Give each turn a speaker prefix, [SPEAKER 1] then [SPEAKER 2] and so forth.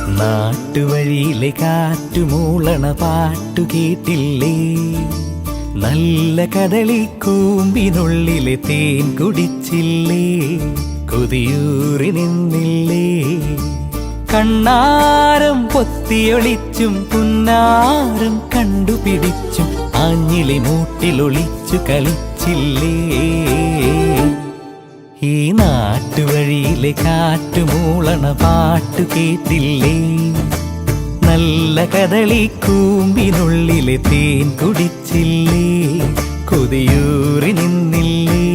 [SPEAKER 1] നാട്ടുവഴിയിലെ കാറ്റുമൂളണ പാട്ടു കേട്ടില്ലേ? നല്ല കദളിക്കൂമ്പിനുള്ളിലെ തേൻ കുടിച്ചില്ലേ? കൊതിയൂറി നിന്നില്ലേ? കണ്ണാരം പൊത്തിയൊളിച്ചും പുന്നാരം കണ്ടുപിടിച്ചും ആഞ്ഞിലി മൂട്ടിലൊളിച്ചു കളിച്ചില്ലേ? ഈ നാട്ടുവഴിയിലെ കാറ്റുമൂളണ പാട്ടു കേട്ടില്ലേ? നല്ല കദളിക്കൂമ്പിനുള്ളിലെ തേൻ കുടിച്ചില്ലേ? കൊതിയൂറി നിന്നില്ലേ?